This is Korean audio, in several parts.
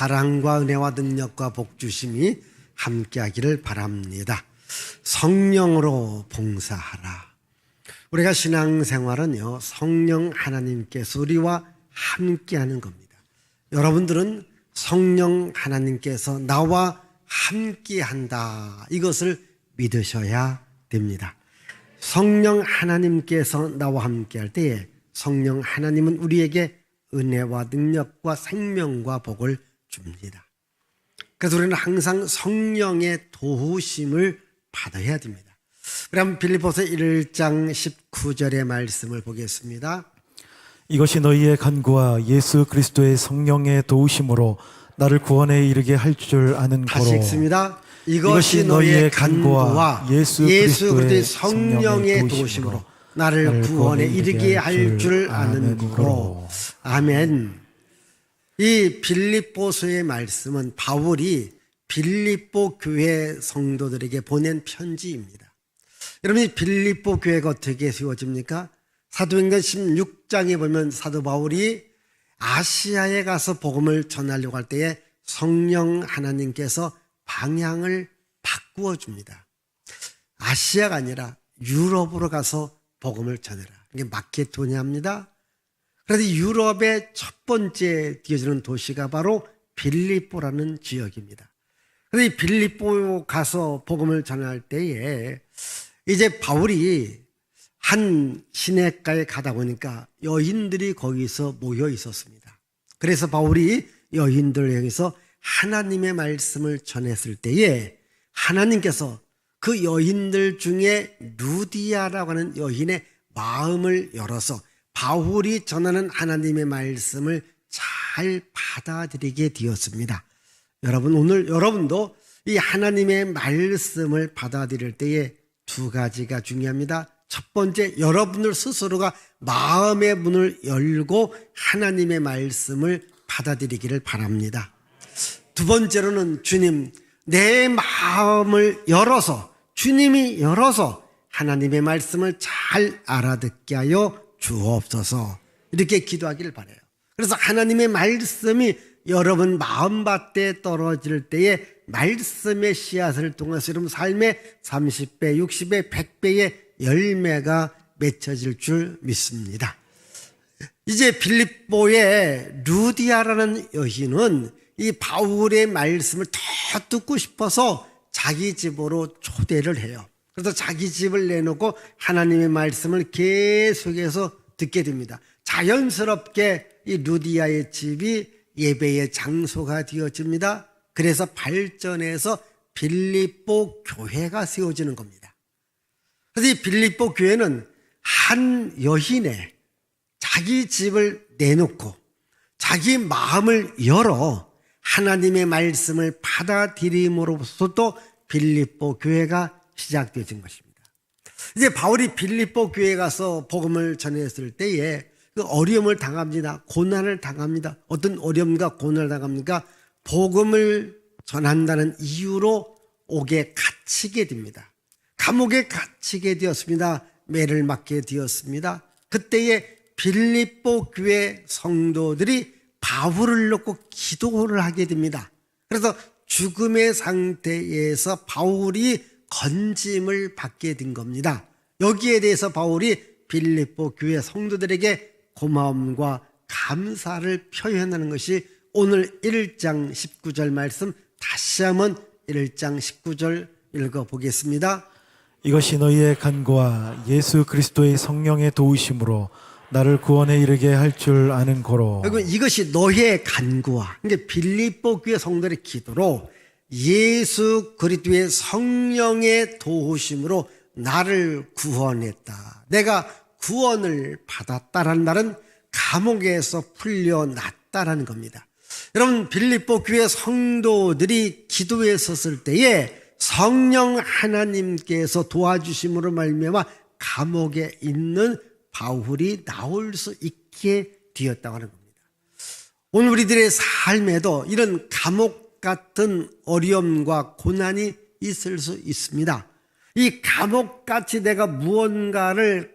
사랑과 은혜와 능력과 복주심이 함께하기를 바랍니다. 성령으로 봉사하라. 우리가 신앙생활은요, 성령 하나님께서 우리와 함께하는 겁니다. 여러분들은 성령 하나님께서 나와 함께한다, 이것을 믿으셔야 됩니다. 성령 하나님께서 나와 함께할 때에 성령 하나님은 우리에게 은혜와 능력과 생명과 복을 줍니다. 그래서 우리는 항상 성령의 도우심을 받아야 됩니다. 우리 한번 빌립보서 1장 19절의 말씀을 보겠습니다. 이것이 너희의 간구와 예수 그리스도의 성령의 도우심으로 나를 구원에 이르게 할 줄 아는 다시 고로. 읽습니다. 이것이 너희의 간구와 예수 그리스도의 성령의 도우심으로 나를 구원에 이르게 할 줄 아는 고로. 아멘. 이 빌립보서의 말씀은 바울이 빌립보 교회 성도들에게 보낸 편지입니다. 여러분, 이 빌립보 교회가 어떻게 세워집니까? 사도행전 16장에 보면 사도 바울이 아시아에 가서 복음을 전하려고 할 때에 성령 하나님께서 방향을 바꾸어 줍니다. 아시아가 아니라 유럽으로 가서 복음을 전해라. 이게 마케도니아입니다. 그래서 유럽의 첫 번째 뛰어지는 도시가 바로 빌립보라는 지역입니다. 그래서 이 빌립보 가서 복음을 전할 때에 이제 바울이 한 시냇가에 가다 보니까 여인들이 거기서 모여 있었습니다. 그래서 바울이 여인들을 향해서 하나님의 말씀을 전했을 때에 하나님께서 그 여인들 중에 루디아라고 하는 여인의 마음을 열어서 바울이 전하는 하나님의 말씀을 잘 받아들이게 되었습니다. 여러분, 오늘 여러분도 이 하나님의 말씀을 받아들일 때에 두 가지가 중요합니다. 첫 번째, 여러분들 스스로가 마음의 문을 열고 하나님의 말씀을 받아들이기를 바랍니다. 두 번째로는 주님, 내 마음을 열어서, 주님이 열어서 하나님의 말씀을 잘 알아듣게 하여 주옵소서, 이렇게 기도하기를 바라요. 그래서 하나님의 말씀이 여러분 마음밭에 떨어질 때에 말씀의 씨앗을 통해서 여러분 삶의 30배, 60배, 100배의 열매가 맺혀질 줄 믿습니다. 이제 빌립보의 루디아라는 여인은 이 바울의 말씀을 더 듣고 싶어서 자기 집으로 초대를 해요. 그래서 자기 집을 내놓고 하나님의 말씀을 계속해서 듣게 됩니다. 자연스럽게 이 루디아의 집이 예배의 장소가 되어집니다. 그래서 발전해서 빌립보 교회가 세워지는 겁니다. 그래서 이 빌립보 교회는 한 여인의 자기 집을 내놓고 자기 마음을 열어 하나님의 말씀을 받아들임으로부터 빌립보 교회가 시작되어진 것입니다. 이제 바울이 빌립보 교회에 가서 복음을 전했을 때에 그 어려움을 당합니다. 고난을 당합니다. 어떤 어려움과 고난을 당합니까? 복음을 전한다는 이유로 옥에 갇히게 됩니다. 감옥에 갇히게 되었습니다. 매를 맞게 되었습니다. 그때에 빌립보 교회 성도들이 바울을 놓고 기도를 하게 됩니다. 그래서 죽음의 상태에서 바울이 건짐을 받게 된 겁니다. 여기에 대해서 바울이 빌립보 교회 성도들에게 고마움과 감사를 표현하는 것이 오늘 1장 19절 말씀, 다시 한번 1장 19절 읽어보겠습니다. 이것이 너희의 간구와 예수 그리스도의 성령의 도우심으로 나를 구원에 이르게 할 줄 아는 고로. 이것이 너의 간구와, 그러니까 빌립보 교회 성도들의 기도로 예수 그리스도의 성령의 도우심으로 나를 구원했다. 내가 구원을 받았다라는 말은 감옥에서 풀려났다라는 겁니다. 여러분, 빌립보 교회 성도들이 기도에 섰을 때에 성령 하나님께서 도와주심으로 말미암아 감옥에 있는 바울이 나올 수 있게 되었다고 하는 겁니다. 오늘 우리들의 삶에도 이런 감옥 같은 어려움과 고난이 있을 수 있습니다. 이 감옥같이 내가 무언가를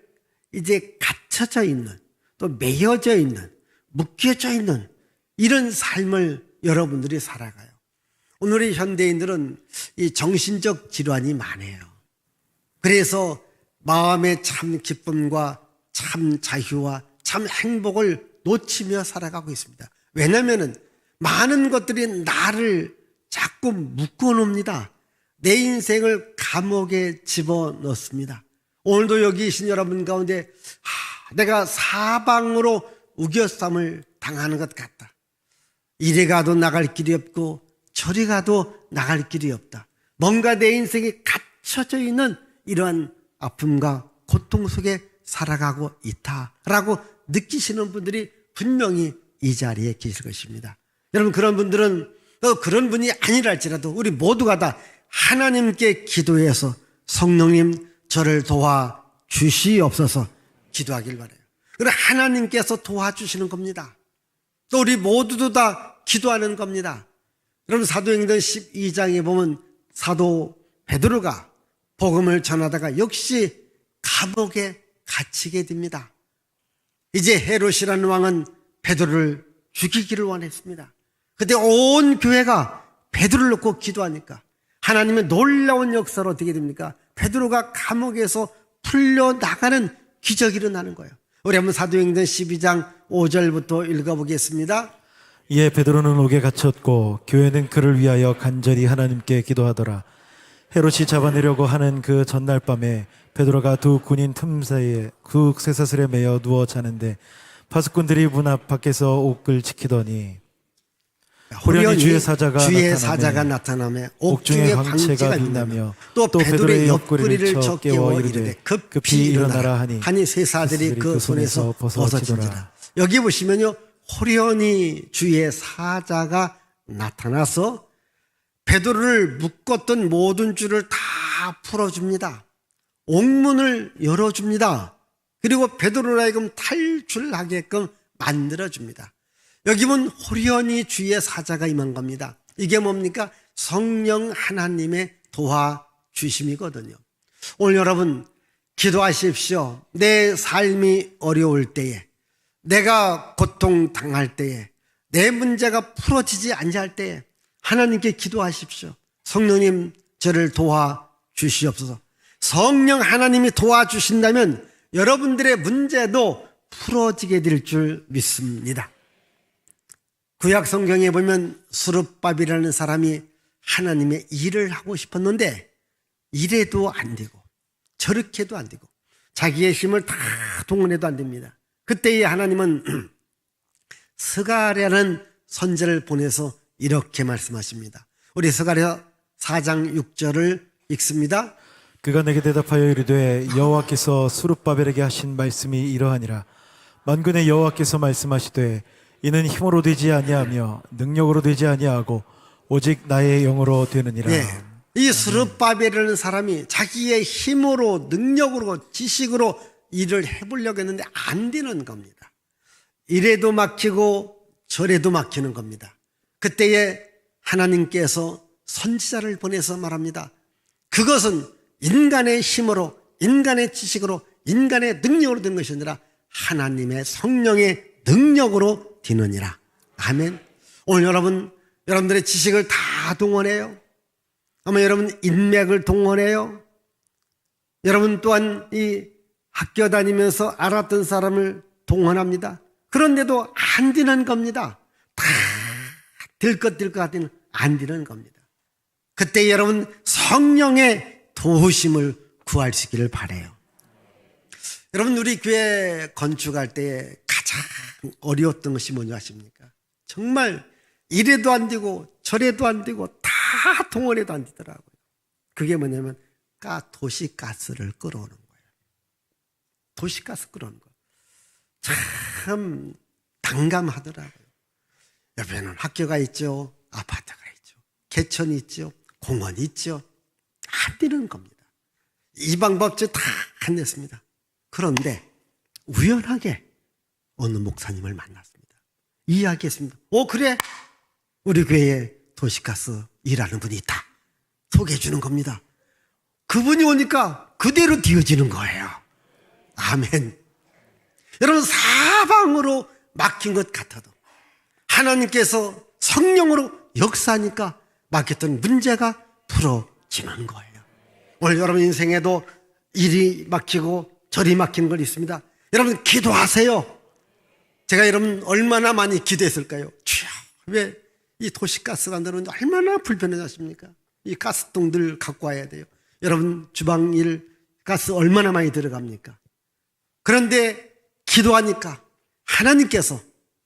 이제 갇혀져 있는, 또 매여져 있는, 묶여져 있는 이런 삶을 여러분들이 살아가요. 오늘의 현대인들은 이 정신적 질환이 많아요. 그래서 마음의 참 기쁨과 참 자유와 참 행복을 놓치며 살아가고 있습니다. 왜냐하면 많은 것들이 나를 자꾸 묶어놓습니다. 내 인생을 감옥에 집어넣습니다. 오늘도 여기 계신 여러분 가운데 내가 사방으로 우겨쌈을 당하는 것 같다. 이리 가도 나갈 길이 없고 저리 가도 나갈 길이 없다. 뭔가 내 인생에 갇혀져 있는 이러한 아픔과 고통 속에 살아가고 있다라고 느끼시는 분들이 분명히 이 자리에 계실 것입니다. 여러분, 그런 분들은 그런 분이 아니랄지라도 우리 모두가 다 하나님께 기도해서 성령님 저를 도와 주시옵소서 기도하길 바라요. 그리고 하나님께서 도와주시는 겁니다. 또 우리 모두도 다 기도하는 겁니다. 여러분, 사도행전 12장에 보면 사도 베드로가 복음을 전하다가 역시 감옥에 갇히게 됩니다. 이제 헤롯이라는 왕은 베드로를 죽이기를 원했습니다. 그때 온 교회가 베드로를 놓고 기도하니까 하나님의 놀라운 역사로 어떻게 됩니까? 베드로가 감옥에서 풀려나가는 기적이 일어나는 거예요. 우리 한번 사도행전 12장 5절부터 읽어보겠습니다. 이에 베드로는 옥에 갇혔고 교회는 그를 위하여 간절히 하나님께 기도하더라. 헤롯이 잡아내려고 하는 그 전날 밤에 베드로가 두 군인 틈사이에 그 쇠사슬에 매여 누워 자는데 파수꾼들이 문 앞 밖에서 옥을 지키더니 호련히 주의 사자가 나타나며 옥중에 광채가 빛나며 또 베드로의 옆구리를 쳐 깨워 이르되 급히 일어나라 하니 쇠사슬이 그 손에서 벗어지더라. 여기 보시면요, 호련히 주의 사자가 나타나서 베드로를 묶었던 모든 줄을 다 풀어줍니다. 옥문을 열어줍니다. 그리고 베드로로 하여금 탈출하게끔 만들어줍니다. 여기 보면 호련히 주의 사자가 임한 겁니다. 이게 뭡니까? 성령 하나님의 도와주심이거든요. 오늘 여러분 기도하십시오. 내 삶이 어려울 때에, 내가 고통당할 때에, 내 문제가 풀어지지 않을 때에 하나님께 기도하십시오. 성령님 저를 도와주시옵소서. 성령 하나님이 도와주신다면 여러분들의 문제도 풀어지게 될 줄 믿습니다. 구약 성경에 보면 스룹바벨이라는 사람이 하나님의 일을 하고 싶었는데 이래도 안 되고 저렇게도 안 되고 자기의 힘을 다 동원해도 안 됩니다. 그때에 하나님은 스가랴라는 선지자를 보내서 이렇게 말씀하십니다. 우리 스가랴 4장 6절을 읽습니다. 그가 내게 대답하여 이르되 여호와께서 스룹바벨에게 하신 말씀이 이러하니라. 만군의 여호와께서 말씀하시되 이는 힘으로 되지 아니하며 능력으로 되지 아니하고 오직 나의 영으로 되느니라. 네. 이 스룹바벨이라는 사람이 자기의 힘으로 능력으로 지식으로 일을 해보려고 했는데 안 되는 겁니다. 이래도 막히고 저래도 막히는 겁니다. 그때에 하나님께서 선지자를 보내서 말합니다. 그것은 인간의 힘으로, 인간의 지식으로, 인간의 능력으로 된 것이 아니라 하나님의 성령의 능력으로 되느니라. 아멘. 오늘 여러분들의 지식을 다 동원해요. 아마 여러분 인맥을 동원해요. 여러분 또한 이 학교 다니면서 알았던 사람을 동원합니다. 그런데도 안 되는 겁니다. 다 될 것 같으면 안 되는 겁니다. 그때 여러분 성령의 도우심을 구하시기를 바라요. 여러분 우리 교회 건축할 때 가장 어려웠던 것이 뭐냐 아십니까? 정말 이래도 안 되고 저래도 안 되고 다 동원해도 안 되더라고요. 그게 뭐냐면 도시가스를 끌어오는 거예요. 도시가스 끌어오는 거. 참 난감하더라고요. 옆에는 학교가 있죠. 아파트가 있죠. 개천이 있죠. 공원이 있죠. 안 되는 겁니다. 이 방법도 다 안 됐습니다. 그런데 우연하게 어느 목사님을 만났습니다. 이야기했습니다. 그래? 우리 교회에 도시가스 일하는 분이 있다. 소개해 주는 겁니다. 그분이 오니까 그대로 되어지는 거예요. 아멘. 여러분 사방으로 막힌 것 같아도 하나님께서 성령으로 역사하니까 막혔던 문제가 풀어지는 거예요. 오늘 여러분 인생에도 일이 막히고 저리 막힌 건 있습니다. 여러분 기도하세요. 제가 여러분 얼마나 많이 기도했을까요? 주여, 왜 이 도시가스가 안 들어오는지 얼마나 불편하십니까? 이 가스통들 갖고 와야 돼요. 여러분 주방일 가스 얼마나 많이 들어갑니까? 그런데 기도하니까 하나님께서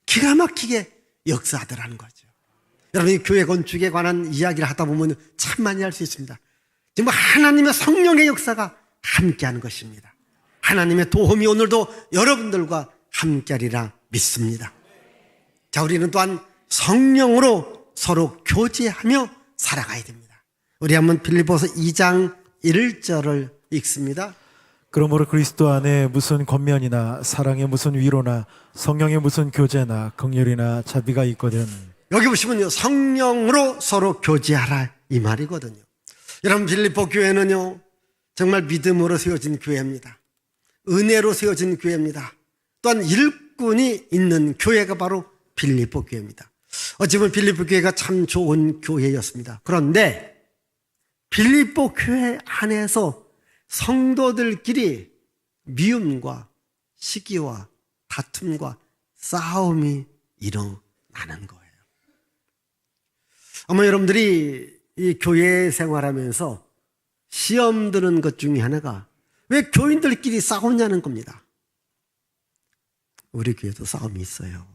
기가 막히게 역사하더라는 거죠. 여러분이 교회 건축에 관한 이야기를 하다 보면 참 많이 할 수 있습니다. 지금 하나님의 성령의 역사가 함께하는 것입니다. 하나님의 도움이 오늘도 여러분들과 함께하리라 믿습니다. 자, 우리는 또한 성령으로 서로 교제하며 살아가야 됩니다. 우리 한번 빌립보서 2장 1절을 읽습니다. 그러므로 그리스도 안에 무슨 권면이나 사랑의 무슨 위로나 성령의 무슨 교제나 긍휼이나 자비가 있거든. 여기 보시면요, 성령으로 서로 교제하라 이 말이거든요. 여러분 빌립보 교회는요 정말 믿음으로 세워진 교회입니다. 은혜로 세워진 교회입니다. 또한 일꾼이 있는 교회가 바로 빌립보 교회입니다. 어찌 보면 빌립보 교회가 참 좋은 교회였습니다. 그런데 빌립보 교회 안에서 성도들끼리 미움과 시기와 다툼과 싸움이 일어나는 거예요. 아마 여러분들이 이 교회 생활하면서 시험 드는 것 중에 하나가 왜 교인들끼리 싸우냐는 겁니다. 우리 교회도 싸움이 있어요.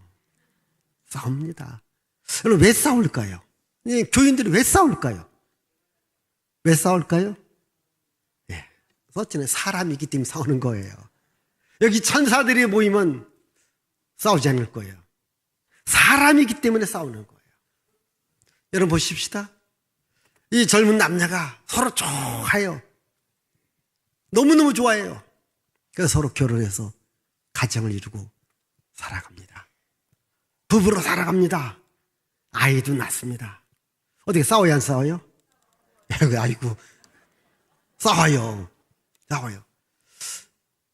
싸웁니다. 여러분 왜 싸울까요? 교인들이 왜 싸울까요? 왜 싸울까요? 서치는 사람이기 때문에 싸우는 거예요. 여기 천사들이 모이면 싸우지 않을 거예요. 사람이기 때문에 싸우는 거예요. 여러분 보십시다. 이 젊은 남녀가 서로 좋아해요. 너무너무 좋아해요. 그래서 서로 결혼해서 가정을 이루고 살아갑니다. 부부로 살아갑니다. 아이도 낳습니다. 어떻게 싸워야 안 싸워요? 아이고 싸워요.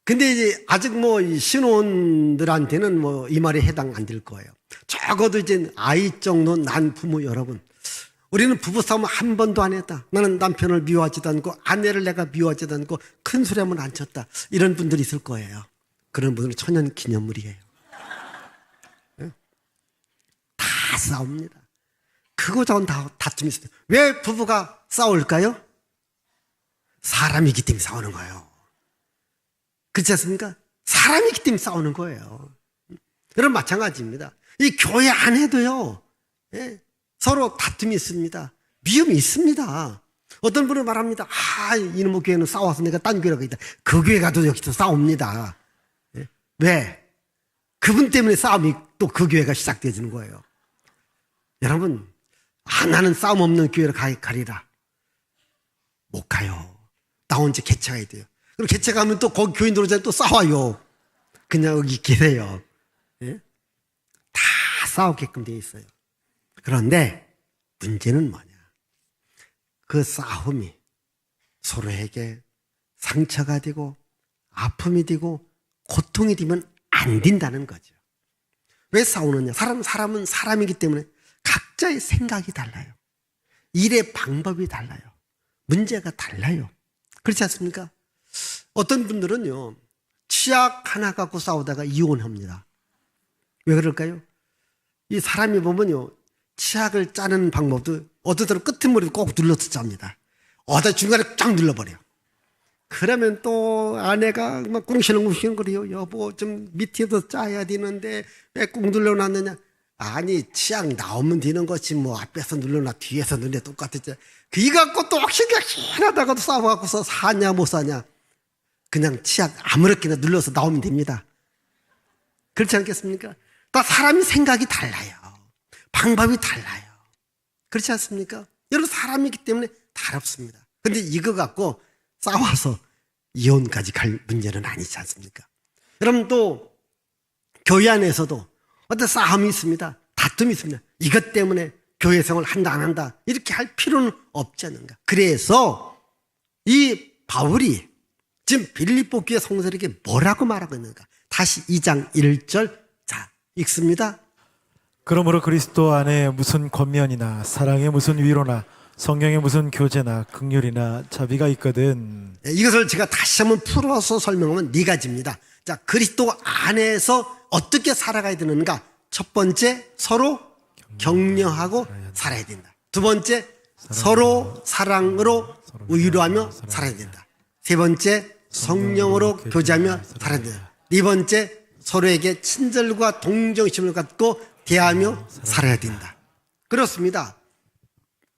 근데 이제 아직 이 신혼들한테는 이 말에 해당 안 될 거예요. 적어도 이제 아이 정도 난 부모 여러분, 우리는 부부싸움 한 번도 안 했다. 나는 남편을 미워하지도 않고 아내를 내가 미워하지도 않고 큰 소리 하면 안 쳤다. 이런 분들이 있을 거예요. 그런 분들은 천연 기념물이에요. 다 싸웁니다. 크고 작은 다툼이 있어요. 왜 부부가 싸울까요? 사람이기 때문에 싸우는 거예요. 그렇지 않습니까? 사람이기 때문에 싸우는 거예요. 여러분 마찬가지입니다. 이 교회 안에도요, 서로 다툼이 있습니다. 미움이 있습니다. 어떤 분은 말합니다. 이놈의 교회는 싸워서 내가 딴 교회로 가겠다. 그 교회 가도 여기서 싸웁니다. 왜? 그분 때문에 싸움이 또 그 교회가 시작되어지는 거예요. 여러분, 나는 싸움 없는 교회로 가리라. 못 가요. 나 혼자 개척해야 돼요. 그럼 개척하면 또 거기 교인들 오잖아요. 또 싸워요. 그냥 여기 계세요. 다 싸우게끔 돼 있어요. 그런데 문제는 뭐냐? 그 싸움이 서로에게 상처가 되고 아픔이 되고 고통이 되면 안 된다는 거죠. 왜 싸우느냐? 사람은 사람이기 때문에 각자의 생각이 달라요. 일의 방법이 달라요. 문제가 달라요. 그렇지 않습니까? 어떤 분들은요, 치약 하나 갖고 싸우다가 이혼합니다. 왜 그럴까요? 이 사람이 보면요, 치약을 짜는 방법도 어떤 사람 끝머리도 꼭 눌러서 짭니다. 어디 중간에 쫙 눌러버려요. 그러면 또 아내가 막 꿍시렁꿍시렁 거려요. 여보, 좀 밑에도 짜야 되는데 왜 꾹 눌러놨느냐? 아니, 치약 나오면 되는 거지 앞에서 눌러놔 뒤에서 눌러 똑같았지. 그이 갖고 또 신하다가도 싸워갖고서 사냐 못 사냐. 그냥 치약 아무렇게나 눌러서 나오면 됩니다. 그렇지 않겠습니까? 다 사람이 생각이 달라요. 방법이 달라요. 그렇지 않습니까? 여러분 사람이기 때문에 다릅습니다. 근데 이거 갖고 싸워서 이혼까지 갈 문제는 아니지 않습니까? 여러분 또 교회 안에서도 어떤 싸움이 있습니다. 다툼이 있습니다. 이것 때문에 교회 생활 한다 안 한다 이렇게 할 필요는 없지 않는가. 그래서 이 바울이 지금 빌립보 교회 성도들에게 뭐라고 말하고 있는가. 다시 2장 1절 자 읽습니다. 그러므로 그리스도 안에 무슨 권면이나 사랑의 무슨 위로나 성령의 무슨 교제나 긍휼이나 자비가 있거든. 이것을 제가 다시 한번 풀어서 설명하면 네 가지입니다. 자, 그리스도 안에서 어떻게 살아가야 되는가? 첫 번째, 서로 격려하고 살아야 된다. 두 번째, 서로 사랑으로 위로하며 살아야 된다. 세 번째, 성령으로 교제하며 살아야 된다. 네 번째, 서로에게 친절과 동정심을 갖고 대하며 살아야 된다. 그렇습니다.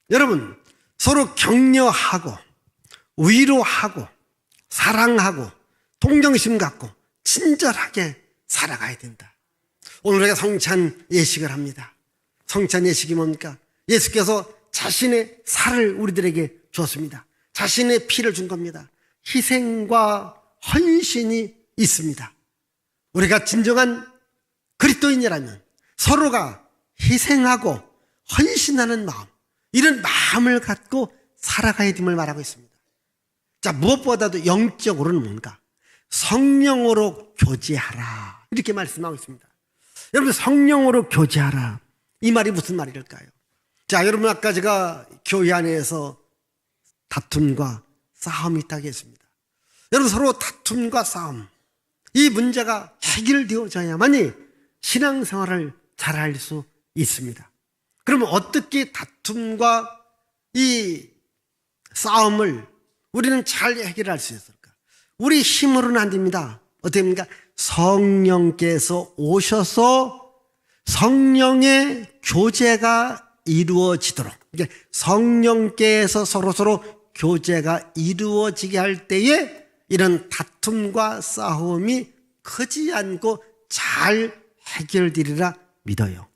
여러분, 서로 격려하고 위로하고 사랑하고 동정심 갖고 친절하게 살아가야 된다. 오늘 우리가 성찬 예식을 합니다. 성찬 예식이 뭡니까? 예수께서 자신의 살을 우리들에게 주었습니다. 자신의 피를 준 겁니다. 희생과 헌신이 있습니다. 우리가 진정한 그리스도인이라면 서로가 희생하고 헌신하는 마음, 이런 마음을 갖고 살아가야 됨을 말하고 있습니다. 자, 무엇보다도 영적으로는 뭔가? 성령으로 교제하라, 이렇게 말씀하고 있습니다. 여러분, 성령으로 교제하라, 이 말이 무슨 말일까요? 자, 여러분, 아까 제가 교회 안에서 다툼과 싸움이 있다고 했습니다. 여러분, 서로 다툼과 싸움, 이 문제가 해결되어져야만이 신앙생활을 잘할 수 있습니다. 그러면 어떻게 다툼과 이 싸움을 우리는 잘 해결할 수 있을까? 우리 힘으로는 안 됩니다. 어떻게 됩니까? 성령께서 오셔서 성령의 교제가 이루어지도록, 성령께서 서로 교제가 이루어지게 할 때에 이런 다툼과 싸움이 크지 않고 잘 해결되리라 믿어요.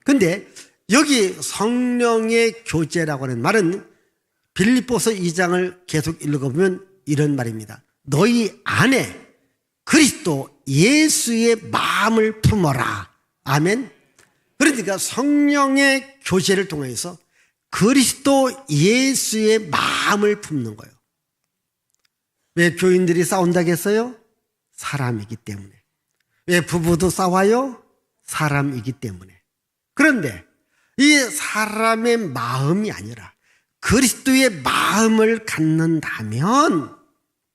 근데 여기 성령의 교제라고 하는 말은 빌립보서 2장을 계속 읽어보면 이런 말입니다. 너희 안에 그리스도 예수의 마음을 품어라. 아멘. 그러니까 성령의 교제를 통해서 그리스도 예수의 마음을 품는 거예요. 왜 교인들이 싸운다고 했어요? 사람이기 때문에. 왜 부부도 싸워요? 사람이기 때문에. 그런데 이 사람의 마음이 아니라 그리스도의 마음을 갖는다면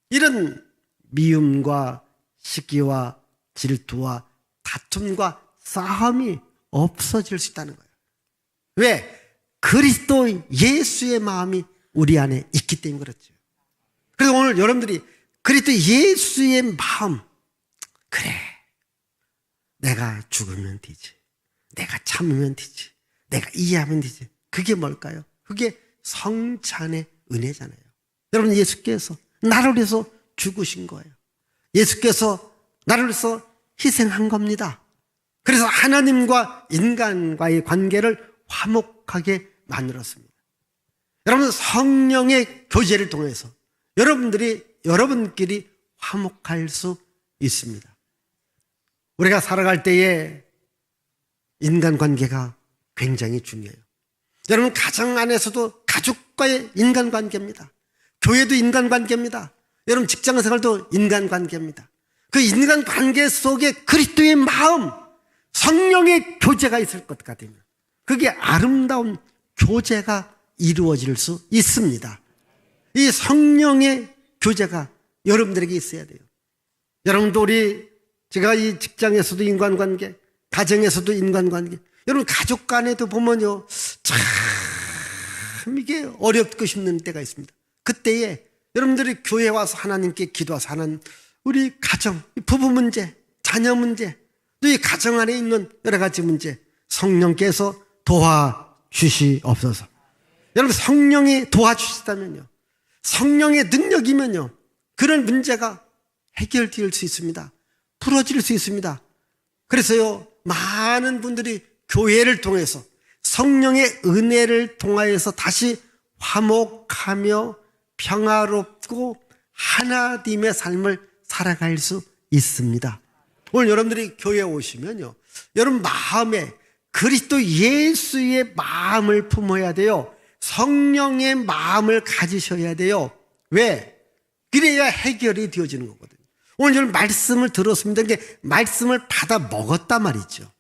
이런 미움과 시기와 질투와 다툼과 싸움이 없어질 수 있다는 거예요. 왜? 그리스도 예수의 마음이 우리 안에 있기 때문에 그렇죠. 그래서 오늘 여러분들이 그리스도 예수의 마음, 그래, 내가 죽으면 되지, 내가 참으면 되지, 내가 이해하면 되지. 그게 뭘까요? 그게 성찬의 은혜잖아요. 여러분, 예수께서 나를 위해서 죽으신 거예요. 예수께서 나를 위해서 희생한 겁니다. 그래서 하나님과 인간과의 관계를 화목하게 만들었습니다. 여러분, 성령의 교제를 통해서 여러분끼리 화목할 수 있습니다. 우리가 살아갈 때에 인간관계가 굉장히 중요해요. 여러분, 가정 안에서도 가족과의 인간관계입니다. 교회도 인간관계입니다. 여러분, 직장생활도 인간관계입니다. 그 인간관계 속에 그리스도의 마음, 성령의 교제가 있을 것 같으면 그게 아름다운 교제가 이루어질 수 있습니다. 이 성령의 교제가 여러분들에게 있어야 돼요. 여러분도 제가 이 직장에서도 인간관계, 가정에서도 인간관계, 여러분 가족 간에도 보면요, 참 이게 어렵고 싶는 때가 있습니다. 그때에 여러분들이 교회에 와서 하나님께 기도해서 하는 우리 가정, 부부 문제, 자녀 문제, 또 이 가정 안에 있는 여러 가지 문제, 성령께서 도와주시옵소서. 여러분, 성령이 도와주시다면요, 성령의 능력이면요, 그런 문제가 해결될 수 있습니다. 풀어질 수 있습니다. 그래서요, 많은 분들이 교회를 통해서 성령의 은혜를 통하여서 다시 화목하며 평화롭고 하나님의 삶을 살아갈 수 있습니다. 오늘 여러분들이 교회에 오시면요, 여러분 마음에 그리스도 예수의 마음을 품어야 돼요. 성령의 마음을 가지셔야 돼요. 왜? 그래야 해결이 되어지는 거거든요. 오늘 여러분 말씀을 들었습니다. 이게 말씀을 받아 먹었단 말이죠.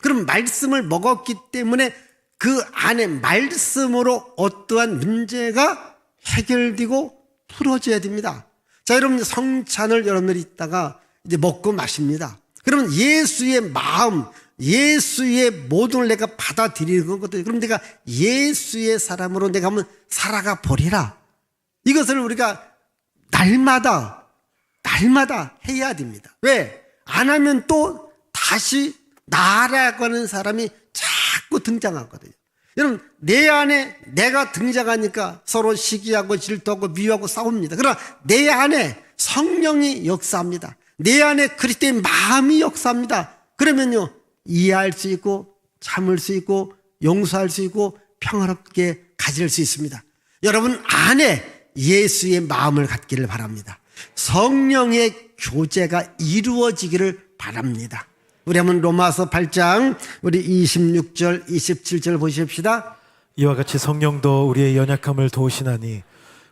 그럼 말씀을 먹었기 때문에 그 안에 말씀으로 어떠한 문제가 해결되고 풀어져야 됩니다. 자, 여러분 성찬을 여러분들이 있다가 이제 먹고 마십니다. 그러면 예수의 마음, 예수의 모든 걸 내가 받아들이는 것들, 그럼 내가 예수의 사람으로 내가 한번 살아가 보리라. 이것을 우리가 날마다 해야 됩니다. 왜? 안 하면 또 다시 나라고 하는 사람이 자꾸 등장하거든요. 여러분, 내 안에 내가 등장하니까 서로 시기하고 질투하고 미워하고 싸웁니다. 그러나 내 안에 성령이 역사합니다. 내 안에 그리스도의 마음이 역사합니다. 그러면요, 이해할 수 있고 참을 수 있고 용서할 수 있고 평화롭게 가질 수 있습니다. 여러분 안에 예수의 마음을 갖기를 바랍니다. 성령의 교제가 이루어지기를 바랍니다. 우리 한번 로마서 8장 우리 26절 27절 보십시다. 이와 같이 성령도 우리의 연약함을 도우시나니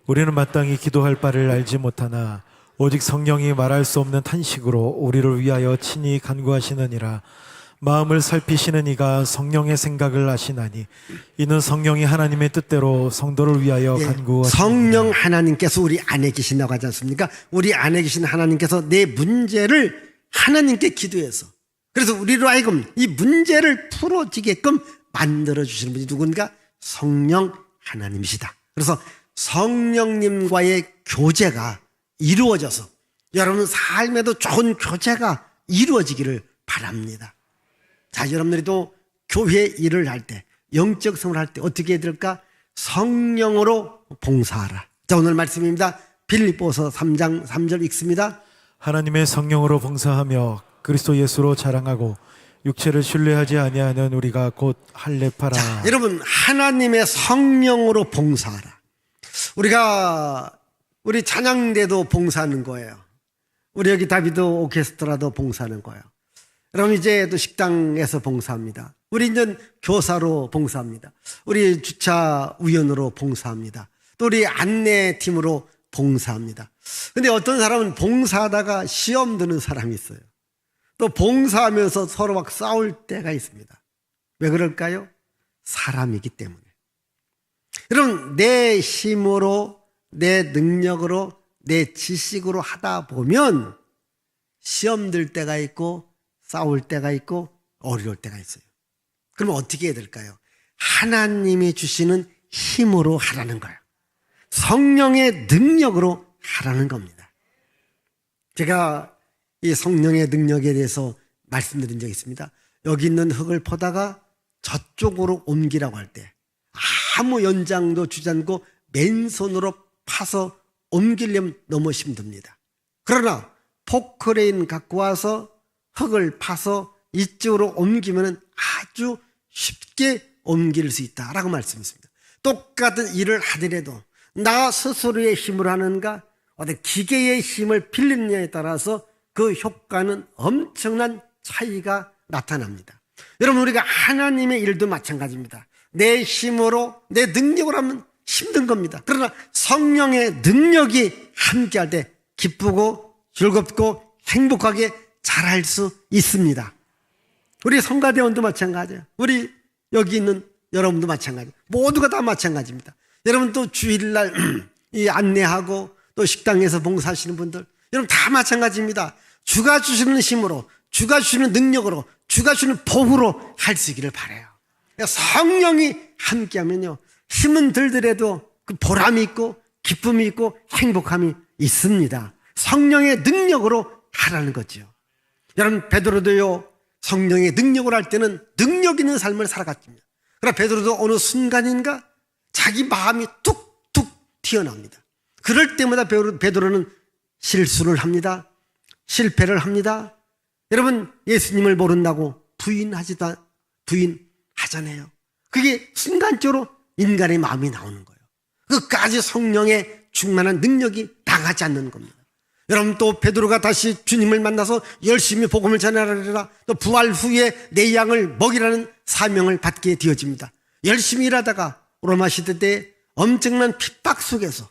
우리는 마땅히 기도할 바를 알지 못하나 오직 성령이 말할 수 없는 탄식으로 우리를 위하여 친히 간구하시느니라. 마음을 살피시는 이가 성령의 생각을 아시나니 이는 성령이 하나님의 뜻대로 성도를 위하여 간구하시느니라. 성령 하나님께서 우리 안에 계신다고 하지 않습니까? 우리 안에 계신 하나님께서 내 문제를 하나님께 기도해서, 그래서 우리로 하여금 이 문제를 풀어지게끔 만들어주시는 분이 누군가? 성령 하나님이시다. 그래서 성령님과의 교제가 이루어져서 여러분 삶에도 좋은 교제가 이루어지기를 바랍니다. 자, 여러분들도 교회 일을 할 때, 영적 생활을 할 때 어떻게 해야 될까? 성령으로 봉사하라. 자, 오늘 말씀입니다. 빌립보서 3장 3절 읽습니다. 하나님의 성령으로 봉사하며 그리스도 예수로 자랑하고 육체를 신뢰하지 아니하는 우리가 곧 할례파라. 자, 여러분 하나님의 성령으로 봉사하라. 우리 찬양대도 봉사하는 거예요. 우리 여기 다비드 오케스트라도 봉사하는 거예요. 여러분 이제 또 식당에서 봉사합니다. 우리 이제 교사로 봉사합니다. 우리 주차위원으로 봉사합니다. 또 우리 안내팀으로 봉사합니다. 근데 어떤 사람은 봉사하다가 시험 드는 사람이 있어요. 또 봉사하면서 서로 막 싸울 때가 있습니다. 왜 그럴까요? 사람이기 때문에. 여러분 내 힘으로, 내 능력으로, 내 지식으로 하다 보면 시험 들 때가 있고 싸울 때가 있고 어려울 때가 있어요. 그러면 어떻게 해야 될까요? 하나님이 주시는 힘으로 하라는 거예요. 성령의 능력으로 하라는 겁니다. 제가 이 성령의 능력에 대해서 말씀드린 적이 있습니다. 여기 있는 흙을 퍼다가 저쪽으로 옮기라고 할 때 아무 연장도 주지 않고 맨손으로 파서 옮기려면 너무 힘듭니다. 그러나 포크레인 갖고 와서 흙을 파서 이쪽으로 옮기면 아주 쉽게 옮길 수 있다라고 말씀했습니다. 똑같은 일을 하더라도 나 스스로의 힘으로 하는가 어떤 기계의 힘을 빌리느냐에 따라서 그 효과는 엄청난 차이가 나타납니다. 여러분 우리가 하나님의 일도 마찬가지입니다. 내 힘으로 내 능력으로 하면 힘든 겁니다. 그러나 성령의 능력이 함께할 때 기쁘고 즐겁고 행복하게 잘할 수 있습니다. 우리 성가대원도 마찬가지예요. 우리 여기 있는 여러분도 마찬가지예요. 모두가 다 마찬가지입니다. 여러분 또 주일날 이 안내하고 또 식당에서 봉사하시는 분들 여러분 다 마찬가지입니다. 주가 주시는 힘으로, 주가 주시는 능력으로, 주가 주시는 복으로 할 수 있기를 바라요. 성령이 함께하면요 힘은 들더라도 그 보람이 있고 기쁨이 있고 행복함이 있습니다. 성령의 능력으로 하라는 거죠. 여러분 베드로도요 성령의 능력으로 할 때는 능력 있는 삶을 살아갔습니다. 그러나 베드로도 어느 순간인가 자기 마음이 툭툭 튀어나옵니다. 그럴 때마다 베드로는 실수를 합니다. 실패를 합니다. 여러분 예수님을 모른다고 부인하잖아요. 그게 순간적으로 인간의 마음이 나오는 거예요. 끝까지 성령의 충만한 능력이 당하지 않는 겁니다. 여러분 또 베드로가 다시 주님을 만나서 열심히 복음을 전하라, 또 부활 후에 내 양을 먹이라는 사명을 받게 되어집니다. 열심히 일하다가 로마 시대 때 엄청난 핍박 속에서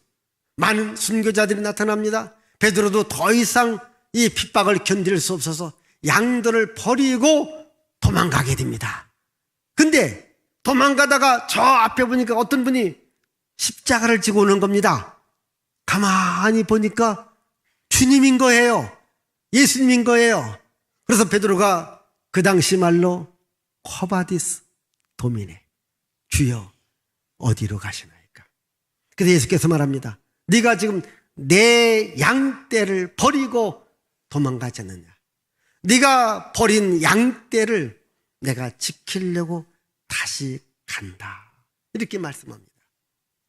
많은 순교자들이 나타납니다. 베드로도 더 이상 이 핍박을 견딜 수 없어서 양들을 버리고 도망가게 됩니다. 근데 도망가다가 저 앞에 보니까 어떤 분이 십자가를 지고 오는 겁니다. 가만히 보니까 주님인 거예요. 예수님인 거예요. 그래서 베드로가 그 당시 말로 쿼바디스 도미네, 주여 어디로 가시나이까? 그래서 예수께서 말합니다. 네가 지금 내 양떼를 버리고 도망가지 않느냐? 네가 버린 양떼를 내가 지키려고 다시 간다. 이렇게 말씀합니다.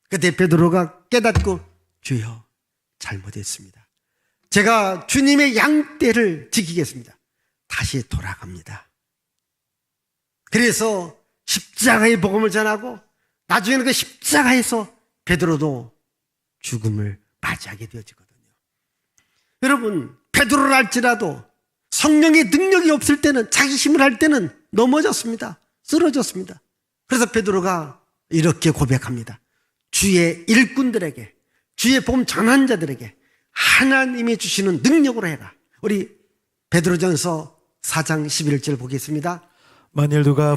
그때 베드로가 깨닫고 주여 잘못했습니다. 제가 주님의 양떼를 지키겠습니다. 다시 돌아갑니다. 그래서 십자가의 복음을 전하고 나중에는 그 십자가에서 베드로도 죽음을 맞이하게 되어지거든요. 여러분, 베드로를 할지라도 성령의 능력이 없을 때는, 자기 힘을 할 때는 넘어졌습니다. 쓰러졌습니다. 그래서 베드로가 이렇게 고백합니다. 주의 일꾼들에게, 주의 복음 전한 자들에게 하나님이 주시는 능력으로 해라. 우리 베드로전서 4장 11절 보겠습니다. 만일 누가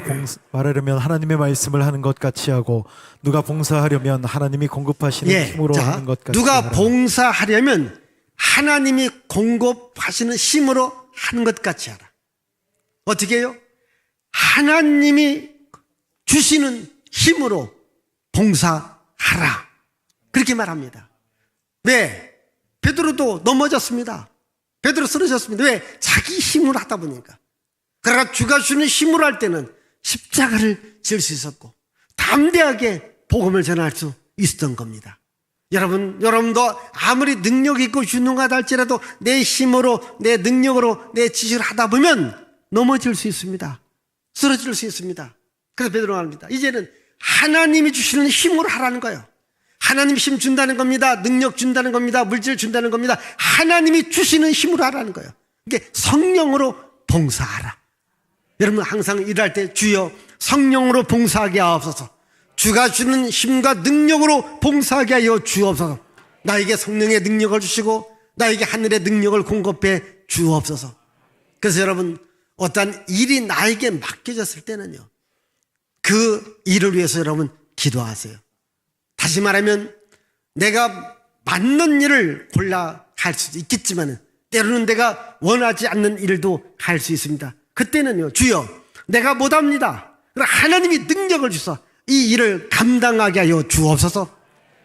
말하려면 하나님의 말씀을 하는 것 같이 하고 누가 봉사하려면 하나님이 공급하시는 힘으로 하는 것 같이 누가 하라. 봉사하려면 하나님이 공급하시는 힘으로 하는 것 같이 하라. 어떻게 해요? 하나님이 주시는 힘으로 봉사하라. 그렇게 말합니다. 왜? 베드로도 넘어졌습니다. 베드로 쓰러졌습니다. 왜? 자기 힘으로 하다 보니까. 그러나 주가 주는 힘으로 할 때는 십자가를 질 수 있었고 담대하게 복음을 전할 수 있었던 겁니다. 여러분도 아무리 능력 있고 훌륭하다 할지라도 내 힘으로, 내 능력으로, 내 지식을 하다 보면 넘어질 수 있습니다. 쓰러질 수 있습니다. 그래서 베드로가 합니다. 이제는 하나님이 주시는 힘으로 하라는 거예요. 하나님이 힘 준다는 겁니다. 능력 준다는 겁니다. 물질 준다는 겁니다. 하나님이 주시는 힘으로 하라는 거예요. 이게 성령으로 봉사하라. 여러분 항상 일할 때 주여 성령으로 봉사하게 하옵소서. 주가 주는 힘과 능력으로 봉사하게 하여 주옵소서. 나에게 성령의 능력을 주시고 나에게 하늘의 능력을 공급해 주옵소서. 그래서 여러분 어떤 일이 나에게 맡겨졌을 때는요, 그 일을 위해서 여러분 기도하세요. 다시 말하면 내가 맞는 일을 골라 할 수도 있겠지만 때로는 내가 원하지 않는 일도 할 수 있습니다. 그때는요, 주여 내가 못합니다. 그러나 하나님이 능력을 주셔서 이 일을 감당하게 하여 주옵소서.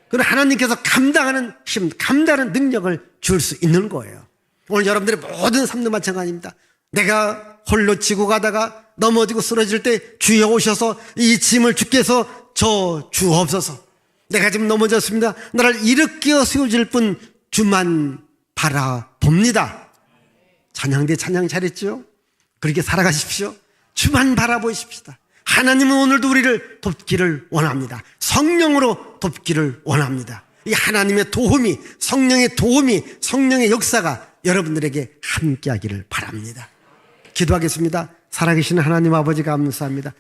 그러나 하나님께서 감당하는 힘, 감당하는 능력을 줄 수 있는 거예요. 오늘 여러분들의 모든 삶도 마찬가지입니다. 내가 홀로 지고 가다가 넘어지고 쓰러질 때 주여 오셔서 이 짐을 주께서 저 주옵소서. 내가 지금 넘어졌습니다. 나를 일으켜 세워줄 분 주만 바라봅니다. 찬양대 찬양 잘했죠? 그렇게 살아가십시오. 주만 바라보십시다. 하나님은 오늘도 우리를 돕기를 원합니다. 성령으로 돕기를 원합니다. 이 하나님의 도움이, 성령의 도움이, 성령의 역사가 여러분들에게 함께하기를 바랍니다. 기도하겠습니다. 살아계신 하나님 아버지 감사합니다.